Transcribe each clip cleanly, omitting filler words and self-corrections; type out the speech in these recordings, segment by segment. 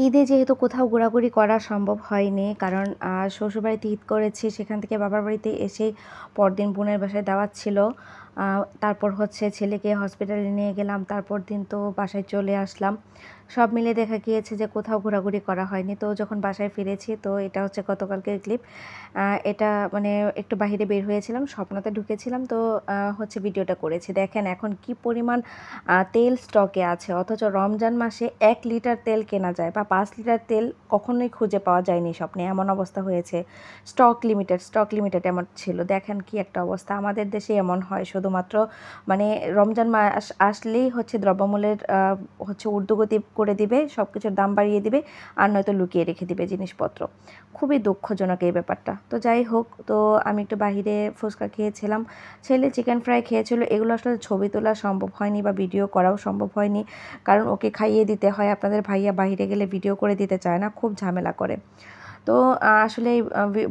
ঈদে যেহেতু কোথাও ঘোরাঘুরি করা সম্ভব হয়নি, কারণ শ্বশুরবাড়িতে ঈদ করেছি, সেখান থেকে বাবার বাড়িতে এসেই পরদিন বোনের বাসায় দাওয়াত ছিল। তারপর হচ্ছে ছেলেকে হসপিটালে নিয়ে গেলাম, তারপর দিন তো বাসায় চলে আসলাম। সব মিলে দেখা গিয়েছে যে কোথাও ঘোরাঘুরি করা হয়নি। তো যখন বাসায় ফিরেছি, তো এটা হচ্ছে গতকালকের ক্লিপ। এটা মানে একটু বাহিরে বের হয়েছিলাম, স্বপ্নতে ঢুকেছিলাম, তো হচ্ছে ভিডিওটা করেছি। দেখেন এখন কি পরিমাণ তেল স্টকে আছে, অথচ রমজান মাসে 1 লিটার তেল কেনা যায় বা 5 লিটার তেল কখনোই খুঁজে পাওয়া যায়নি স্বপ্নে, এমন অবস্থা হয়েছে। স্টক লিমিটেড এমন ছিল। দেখেন কি একটা অবস্থা, আমাদের দেশে এমন হয় শুধুমাত্র মানে রমজান মাস আসলেই হচ্ছে দ্রব্যমূল্যের হচ্ছে ঊর্ধ্বগতি করে দিবে, সব কিছুর দাম বাড়িয়ে দিবে, আর নয়তো লুকিয়ে রেখে দিবে জিনিসপত্র। খুবই দুঃখজনক এই ব্যাপারটা। তো যাই হোক, তো আমি একটু বাহিরে ফুচকা খেয়েছিলাম, ছেলে চিকেন ফ্রাই খেয়েছিল। এগুলো আসলে ছবি তোলা সম্ভব হয়নি বা ভিডিও করাও সম্ভব হয়নি, কারণ ওকে খাইয়ে দিতে হয়। আপনাদের ভাইয়া বাইরে গেলে ভিডিও করে দিতে চায় না, খুব ঝামেলা করে। তো আসলে এই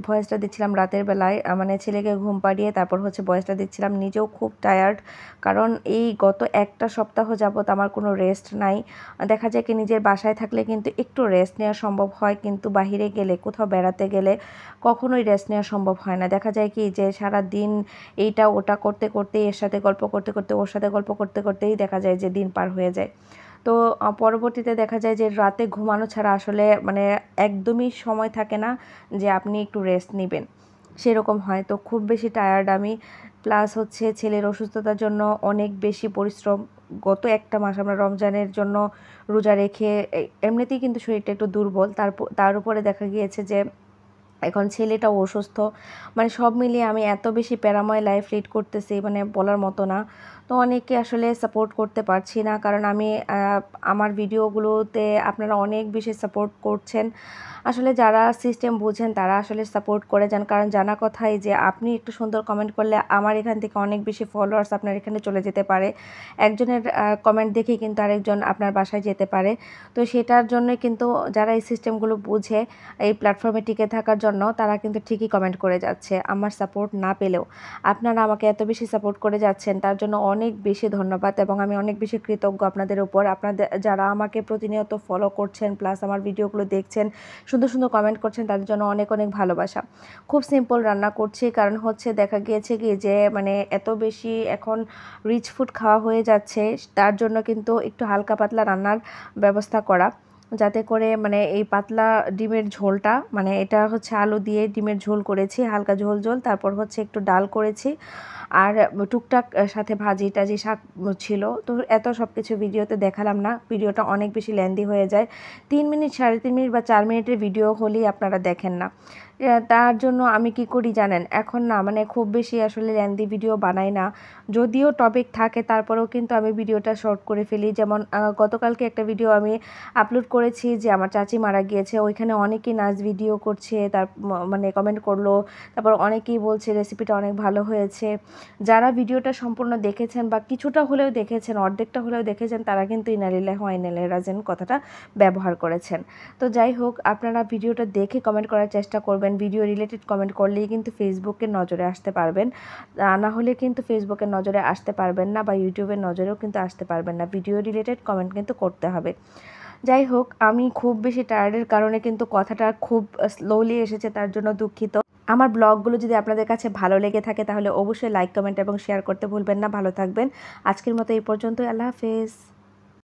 ভয়েসটা দিচ্ছিলাম রাতের বেলায়, মানে ছেলেকে ঘুম পাড়িয়ে তারপর হচ্ছে ভয়েসটা দিচ্ছিলাম। নিজেও খুব টায়ার্ড, কারণ এই গত একটা সপ্তাহ যাবৎ আমার কোনো রেস্ট নাই। দেখা যায় কি নিজের বাসায় থাকলে কিন্তু একটু রেস্ট নেওয়া সম্ভব হয়, কিন্তু বাহিরে গেলে, কোথাও বেড়াতে গেলে কখনোই রেস্ট নেওয়া সম্ভব হয় না। দেখা যায় কি যে সারা দিন এইটা ওটা করতে করতেই, এর সাথে গল্প করতে করতে, ওর সাথে গল্প করতে করতেই দেখা যায় যে দিন পার হয়ে যায়। তো পরবর্তীতে দেখা যায় যে রাতে ঘুমানো ছাড়া আসলে মানে একদমই সময় থাকে না যে আপনি একটু রেস্ট নিবেন, সেরকম হয়। তো খুব বেশি টায়ার্ড আমি, প্লাস হচ্ছে ছেলের অসুস্থতার জন্য অনেক বেশি পরিশ্রম। গত একটা মাস আমরা রমজানের জন্য রোজা রেখে এমনিতেই কিন্তু শরীরটা একটু দুর্বল, তার উপরে দেখা গিয়েছে যে এখন ছেলেটাও অসুস্থ। মানে সব মিলিয়ে আমি এত বেশি প্যারাময় লাইফ লিড করতেছি, মানে বলার মতো না। তো অনেকে আসলে সাপোর্ট করতে পারছি না, কারণ আমি আমার ভিডিওগুলোতে আপনারা অনেক বেশি সাপোর্ট করছেন। আসলে যারা সিস্টেম বুঝেন তারা আসলে সাপোর্ট করে যান, কারণ জানা কথাই যে আপনি একটু সুন্দর কমেন্ট করলে আমার এখান থেকে অনেক বেশি ফলোয়ার্স আপনার এখানে চলে যেতে পারে। একজনের কমেন্ট দেখেই কিন্তু আরেকজন আপনার বাসায় যেতে পারে। তো সেটার জন্যই কিন্তু যারা এই সিস্টেমগুলো বুঝে এই প্ল্যাটফর্মে টিকে থাকার জন্য, তারা কিন্তু ঠিকই কমেন্ট করে যাচ্ছে আমার সাপোর্ট না পেলেও। আপনারা আমাকে এত বেশি সাপোর্ট করে যাচ্ছেন, তার জন্য অনেক বেশি ধন্যবাদ, এবং আমি অনেক বেশি কৃতজ্ঞ আপনাদের উপর। আপনাদের যারা আমাকে প্রতিনিয়ত ফলো করছেন, প্লাস আমার ভিডিওগুলো দেখছেন, সুন্দর সুন্দর কমেন্ট করছেন, তাদের জন্য অনেক অনেক ভালোবাসা। খুব সিম্পল রান্না করছি, কারণ হচ্ছে দেখা গিয়েছে কি যে মানে এত বেশি এখন রিচ ফুড খাওয়া হয়ে যাচ্ছে, তার জন্য কিন্তু একটু হালকা পাতলা রান্নার ব্যবস্থা করা, যাতে করে মানে এই পাতলা ডিমের ঝোলটা, মানে এটা হচ্ছে আলু দিয়ে ডিমের ঝোল করেছি, হালকা ঝোল ঝোল, তারপর হচ্ছে একটু ডাল করেছি, আর টুকটাক সাথে ভাজি টাজি শাক ছিল। তো এত সব কিছু ভিডিওতে দেখালাম না, ভিডিওটা অনেক বেশি লেন্দি হয়ে যায়। 3 মিনিট, 3.5 মিনিট বা 4 মিনিটের ভিডিও হলেই আপনারা দেখেন না। তার জন্য আমি কি করি জানেন, এখন না মানে খুব বেশি আসলে লেন্দি ভিডিও বানাই না। যদিও টপিক থাকে, তারপরেও কিন্তু আমি ভিডিওটা শর্ট করে ফেলি। যেমন গতকালকে একটা ভিডিও আমি আপলোড করেছি যে আমার চাচি মারা গিয়েছে, ওইখানে অনেকেই নাচ ভিডিও করছে, তার মানে কমেন্ট করলো, তারপর অনেকেই বলছে রেসিপিটা অনেক ভালো হয়েছে। যারা ভিডিওটা সম্পূর্ণ দেখেছেন বা কিছুটা হলেও দেখেছেন, অর্ধেকটা হলেও দেখেছেন, তারা কিন্তু ইন্না লিল্লাহি ওয়া ইন্না ইলাইহি রাজিউন কথাটা ব্যবহার করেছেন। তো যাই হোক, আপনারা ভিডিওটা দেখে কমেন্ট করার চেষ্টা করবেন। ভিডিও রিলেটেড কমেন্ট করলেই কিন্তু ফেসবুকের নজরে আসতে পারবেন, না হলে কিন্তু ফেসবুকের নজরে আসতে পারবেন না, বা ইউটিউবের নজরেও কিন্তু আসতে পারবেন না। ভিডিও রিলেটেড কমেন্ট কিন্তু করতে হবে। যাই হোক, আমি খুব বেশি টায়ার্ডের কারণে কিন্তু কথাটা খুব স্লোলি এসেছে, তার জন্য দুঃখিত। আমার ব্লগগুলো যদি আপনাদের কাছে ভালো লেগে থাকে, তাহলে অবশ্যই লাইক, কমেন্ট এবং শেয়ার করতে ভুলবেন না। ভালো থাকবেন। আজকের মতো এই পর্যন্তই। আল্লাহ হাফেজ।